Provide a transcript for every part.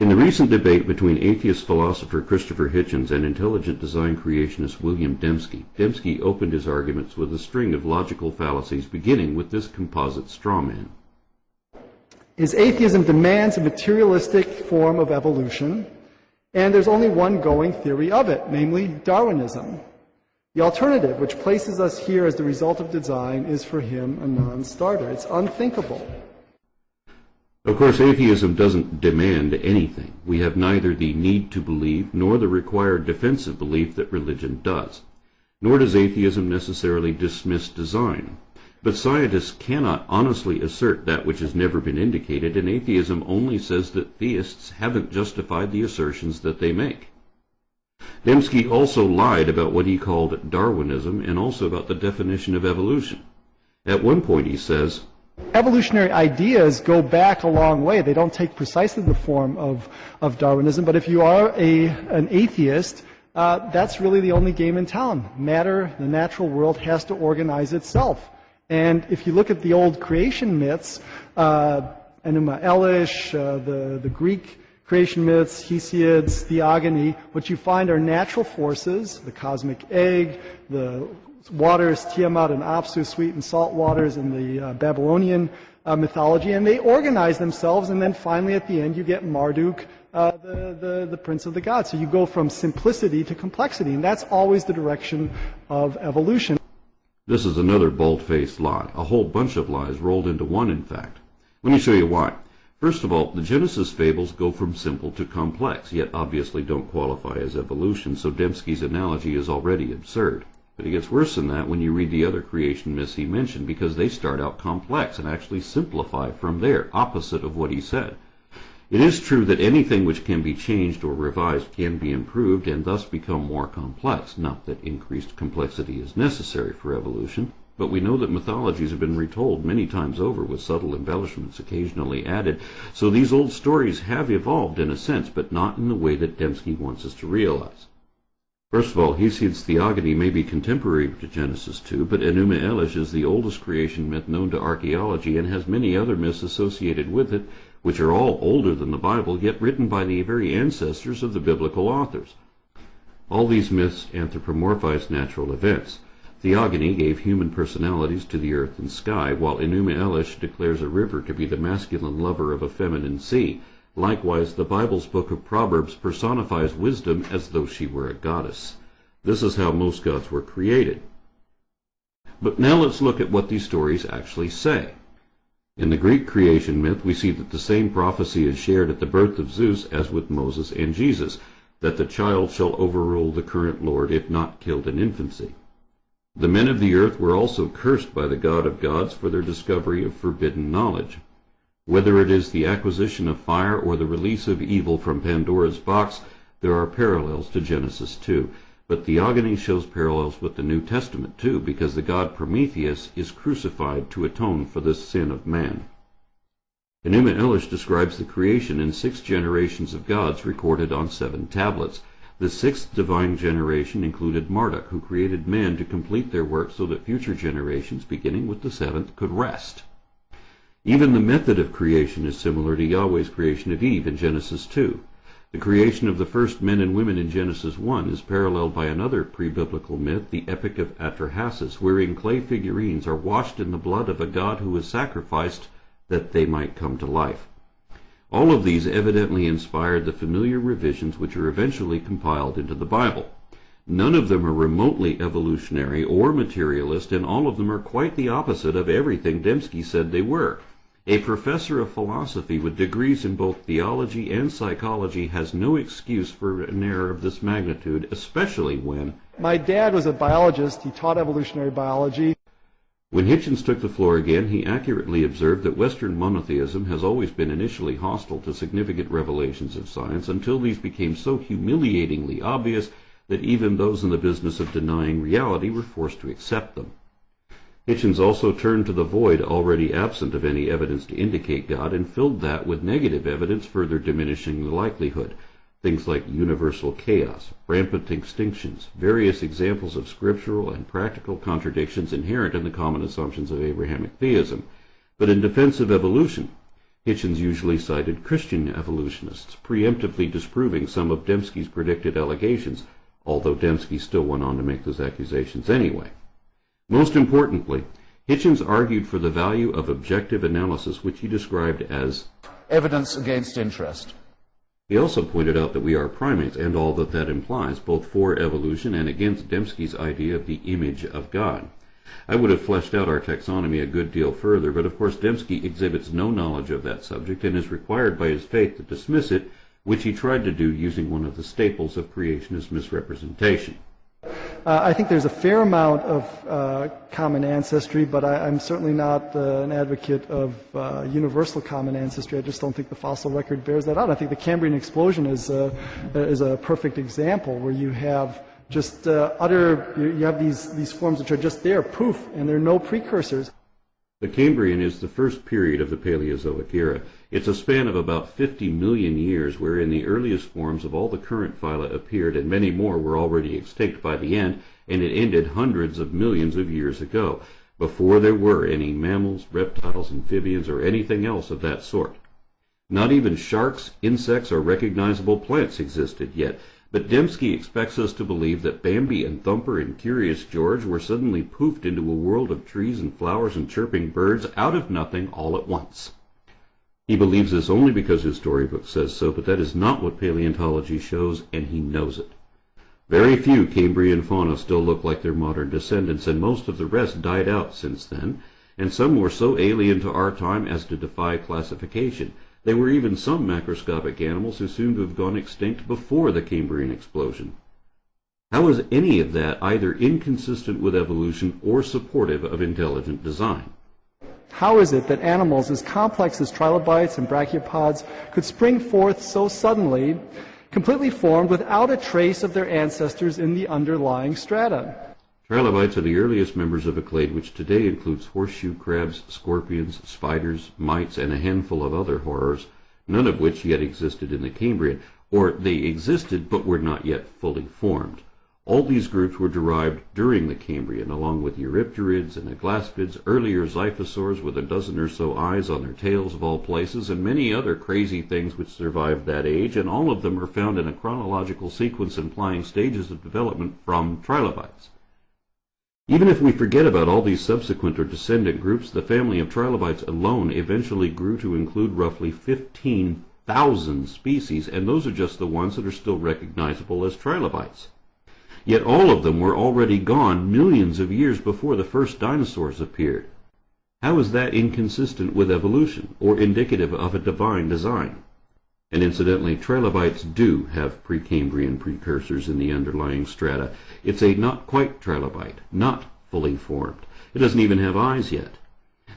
In the recent debate between atheist philosopher Christopher Hitchens and intelligent design creationist William Dembski, Dembski opened his arguments with a string of logical fallacies, beginning with this composite straw man. His atheism demands a materialistic form of evolution, and there's only one going theory of it, namely Darwinism. The alternative, which places us here as the result of design, is for him a non-starter. It's unthinkable. Of course, atheism doesn't demand anything. We have neither the need to believe nor the required defensive belief that religion does. Nor does atheism necessarily dismiss design. But scientists cannot honestly assert that which has never been indicated, and atheism only says that theists haven't justified the assertions that they make. Dembski also lied about what he called Darwinism and also about the definition of evolution. At one point he says, evolutionary ideas go back a long way. They don't take precisely the form of Darwinism, but if you are an atheist, that's really the only game in town. Matter, the natural world, has to organize itself. And if you look at the old creation myths, Enuma Elish, the Greek creation myths, Hesiod's, Theogony, what you find are natural forces, the cosmic egg, the waters, Tiamat and Apsu, sweet and salt waters in the Babylonian mythology, and they organize themselves, and then finally at the end you get Marduk, the prince of the gods. So you go from simplicity to complexity, and that's always the direction of evolution. This is another bald-faced lie, a whole bunch of lies rolled into one, in fact. Let me show you why. First of all, the Genesis fables go from simple to complex, yet obviously don't qualify as evolution, so Dembski's analogy is already absurd. But it gets worse than that when you read the other creation myths he mentioned, because they start out complex and actually simplify from there, opposite of what he said. It is true that anything which can be changed or revised can be improved and thus become more complex, not that increased complexity is necessary for evolution, but we know that mythologies have been retold many times over with subtle embellishments occasionally added, so these old stories have evolved in a sense, but not in the way that Dembski wants us to realize. First of all, Hesiod's Theogony may be contemporary to Genesis 2, but Enuma Elish is the oldest creation myth known to archaeology and has many other myths associated with it, which are all older than the Bible, yet written by the very ancestors of the biblical authors. All these myths anthropomorphize natural events. Theogony gave human personalities to the earth and sky, while Enuma Elish declares a river to be the masculine lover of a feminine sea. Likewise, the Bible's book of Proverbs personifies wisdom as though she were a goddess. This is how most gods were created. But now let's look at what these stories actually say. In the Greek creation myth, we see that the same prophecy is shared at the birth of Zeus as with Moses and Jesus, that the child shall overrule the current lord if not killed in infancy. The men of the earth were also cursed by the God of gods for their discovery of forbidden knowledge. Whether it is the acquisition of fire or the release of evil from Pandora's box, there are parallels to Genesis 2. But Theogony shows parallels with the New Testament too, because the god Prometheus is crucified to atone for the sin of man. Enuma Elish describes the creation in 6 generations of gods recorded on 7 tablets. The 6th divine generation included Marduk, who created man to complete their work so that future generations, beginning with the 7th, could rest. Even the method of creation is similar to Yahweh's creation of Eve in Genesis 2. The creation of the first men and women in Genesis 1 is paralleled by another pre-biblical myth, the Epic of Atrahasis, wherein clay figurines are washed in the blood of a god who was sacrificed that they might come to life. All of these evidently inspired the familiar revisions which are eventually compiled into the Bible. None of them are remotely evolutionary or materialist, and all of them are quite the opposite of everything Dembski said they were. A professor of philosophy with degrees in both theology and psychology has no excuse for an error of this magnitude, especially when... My dad was a biologist. He taught evolutionary biology. When Hitchens took the floor again, he accurately observed that Western monotheism has always been initially hostile to significant revelations of science until these became so humiliatingly obvious that even those in the business of denying reality were forced to accept them. Hitchens also turned to the void already absent of any evidence to indicate God and filled that with negative evidence, further diminishing the likelihood. Things like universal chaos, rampant extinctions, various examples of scriptural and practical contradictions inherent in the common assumptions of Abrahamic theism. But in defense of evolution, Hitchens usually cited Christian evolutionists, preemptively disproving some of Dembski's predicted allegations, although Dembski still went on to make those accusations anyway. Most importantly, Hitchens argued for the value of objective analysis, which he described as evidence against interest. He also pointed out that we are primates, and all that that implies, both for evolution and against Dembski's idea of the image of God. I would have fleshed out our taxonomy a good deal further, but of course Dembski exhibits no knowledge of that subject and is required by his faith to dismiss it, which he tried to do using one of the staples of creationist misrepresentation. I think there's a fair amount of common ancestry, but I'm certainly not an advocate of universal common ancestry. I just don't think the fossil record bears that out. I think the Cambrian explosion is a perfect example where you have just you have these forms which are just there, poof, and there are no precursors. The Cambrian is the first period of the Paleozoic era. It's a span of about 50 million years wherein the earliest forms of all the current phyla appeared, and many more were already extinct by the end, and it ended hundreds of millions of years ago, before there were any mammals, reptiles, amphibians, or anything else of that sort. Not even sharks, insects, or recognizable plants existed yet, but Dembski expects us to believe that Bambi and Thumper and Curious George were suddenly poofed into a world of trees and flowers and chirping birds out of nothing all at once. He believes this only because his storybook says so, but that is not what paleontology shows, and he knows it. Very few Cambrian fauna still look like their modern descendants, and most of the rest died out since then, and some were so alien to our time as to defy classification. There were even some macroscopic animals who seem to have gone extinct before the Cambrian explosion. How is any of that either inconsistent with evolution or supportive of intelligent design? How is it that animals as complex as trilobites and brachiopods could spring forth so suddenly, completely formed without a trace of their ancestors in the underlying strata? Trilobites are the earliest members of a clade which today includes horseshoe crabs, scorpions, spiders, mites, and a handful of other horrors, none of which yet existed in the Cambrian, or they existed but were not yet fully formed. All these groups were derived during the Cambrian, along with Eurypterids and aglaspids, earlier Xiphosaurs with a dozen or so eyes on their tails of all places, and many other crazy things which survived that age, and all of them are found in a chronological sequence implying stages of development from trilobites. Even if we forget about all these subsequent or descendant groups, the family of trilobites alone eventually grew to include roughly 15,000 species, and those are just the ones that are still recognizable as trilobites. Yet all of them were already gone millions of years before the first dinosaurs appeared. How is that inconsistent with evolution, or indicative of a divine design? And incidentally, trilobites do have Precambrian precursors in the underlying strata. It's a not quite trilobite, not fully formed. It doesn't even have eyes yet.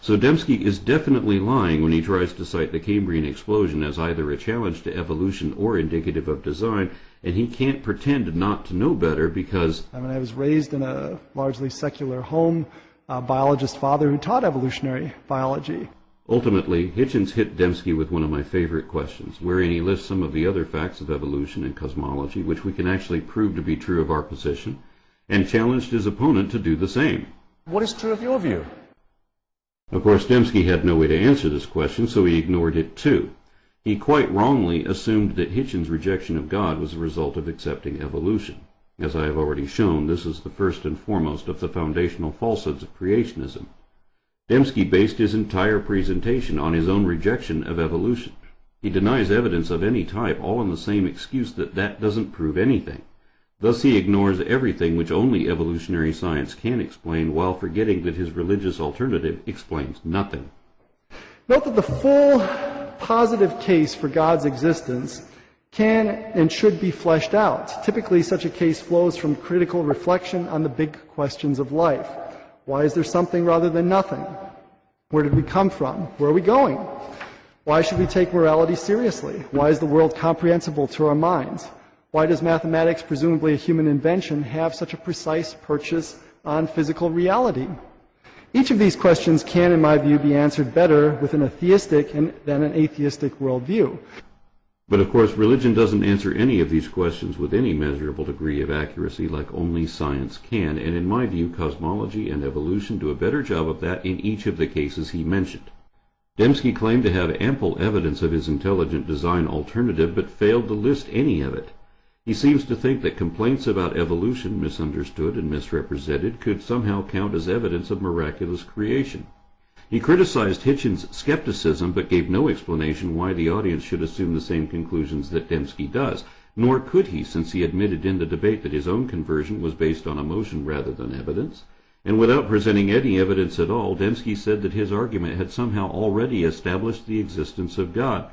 So Dembski is definitely lying when he tries to cite the Cambrian explosion as either a challenge to evolution or indicative of design, and he can't pretend not to know better because... I was raised in a largely secular home, a biologist father who taught evolutionary biology. Ultimately, Hitchens hit Dembski with one of my favorite questions, wherein he lists some of the other facts of evolution and cosmology, which we can actually prove to be true of our position, and challenged his opponent to do the same. What is true of your view? Of course, Dembski had no way to answer this question, so he ignored it too. He quite wrongly assumed that Hitchens' rejection of God was a result of accepting evolution. As I have already shown, this is the first and foremost of the foundational falsehoods of creationism. Dembski based his entire presentation on his own rejection of evolution. He denies evidence of any type, all on the same excuse that that doesn't prove anything. Thus he ignores everything which only evolutionary science can explain, while forgetting that his religious alternative explains nothing. Note that the full positive case for God's existence can and should be fleshed out. Typically, such a case flows from critical reflection on the big questions of life. Why is there something rather than nothing? Where did we come from? Where are we going? Why should we take morality seriously? Why is the world comprehensible to our minds? Why does mathematics, presumably a human invention, have such a precise purchase on physical reality? Each of these questions can, in my view, be answered better within a theistic than an atheistic worldview. But of course, religion doesn't answer any of these questions with any measurable degree of accuracy like only science can, and in my view, cosmology and evolution do a better job of that in each of the cases he mentioned. Dembski claimed to have ample evidence of his intelligent design alternative, but failed to list any of it. He seems to think that complaints about evolution, misunderstood and misrepresented, could somehow count as evidence of miraculous creation. He criticized Hitchens' skepticism, but gave no explanation why the audience should assume the same conclusions that Dembski does, nor could he, since he admitted in the debate that his own conversion was based on emotion rather than evidence. And without presenting any evidence at all, Dembski said that his argument had somehow already established the existence of God.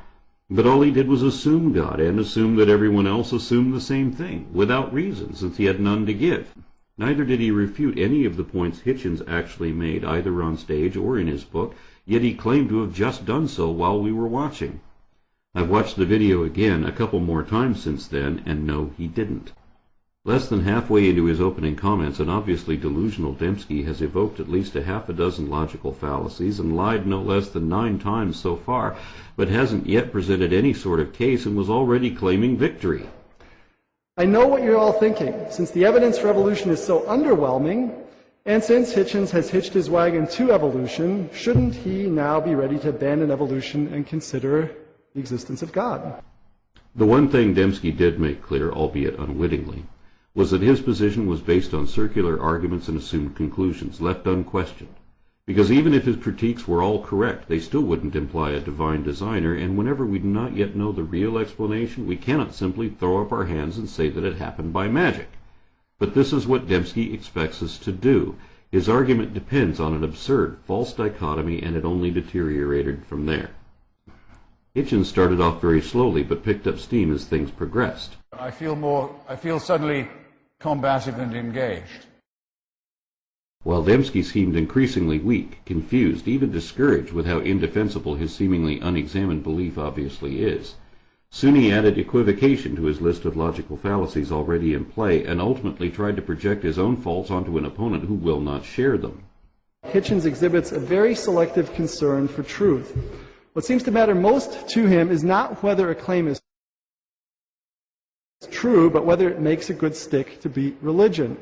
But all he did was assume God, and assume that everyone else assumed the same thing, without reason, since he had none to give. Neither did he refute any of the points Hitchens actually made, either on stage or in his book, yet he claimed to have just done so while we were watching. I've watched the video again a couple more times since then, and no, he didn't. Less than halfway into his opening comments, an obviously delusional Dembski has evoked at least a half a dozen logical fallacies and lied no less than 9 times so far, but hasn't yet presented any sort of case and was already claiming victory. I know what you're all thinking. Since the evidence for evolution is so underwhelming, and since Hitchens has hitched his wagon to evolution, shouldn't he now be ready to abandon evolution and consider the existence of God? The one thing Dembski did make clear, albeit unwittingly, was that his position was based on circular arguments and assumed conclusions, left unquestioned. Because even if his critiques were all correct, they still wouldn't imply a divine designer, and whenever we do not yet know the real explanation, we cannot simply throw up our hands and say that it happened by magic. But this is what Dembski expects us to do. His argument depends on an absurd, false dichotomy, and it only deteriorated from there. Hitchens started off very slowly, but picked up steam as things progressed. I feel suddenly combative and engaged. While Dembski seemed increasingly weak, confused, even discouraged with how indefensible his seemingly unexamined belief obviously is. Soon he added equivocation to his list of logical fallacies already in play, and ultimately tried to project his own faults onto an opponent who will not share them. Hitchens exhibits a very selective concern for truth. What seems to matter most to him is not whether a claim is true, but whether it makes a good stick to beat religion.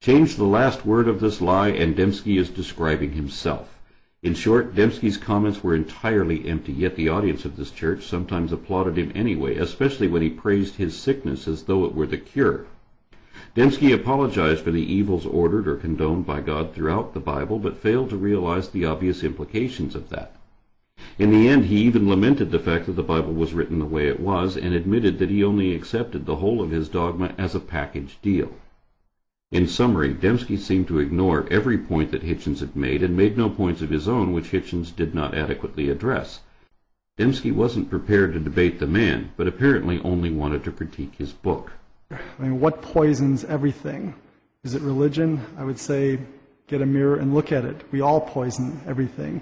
Change the last word of this lie, and Dembski is describing himself. In short, Dembski's comments were entirely empty, yet the audience of this church sometimes applauded him anyway, especially when he praised his sickness as though it were the cure. Dembski apologized for the evils ordered or condoned by God throughout the Bible, but failed to realize the obvious implications of that. In the end, he even lamented the fact that the Bible was written the way it was, and admitted that he only accepted the whole of his dogma as a package deal. In summary, Dembski seemed to ignore every point that Hitchens had made, and made no points of his own which Hitchens did not adequately address. Dembski wasn't prepared to debate the man, but apparently only wanted to critique his book. I mean, what poisons everything? Is it religion? I would say, get a mirror and look at it. We all poison everything.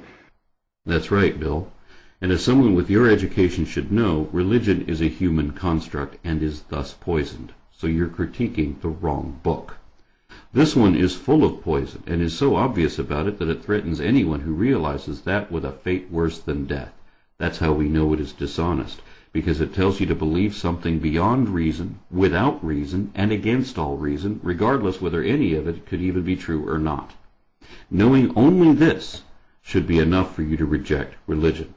That's right, Bill. And as someone with your education should know, religion is a human construct and is thus poisoned. So you're critiquing the wrong book. This one is full of poison, and is so obvious about it that it threatens anyone who realizes that with a fate worse than death. That's how we know it is dishonest, because it tells you to believe something beyond reason, without reason, and against all reason, regardless whether any of it could even be true or not. Knowing only this should be enough for you to reject religion.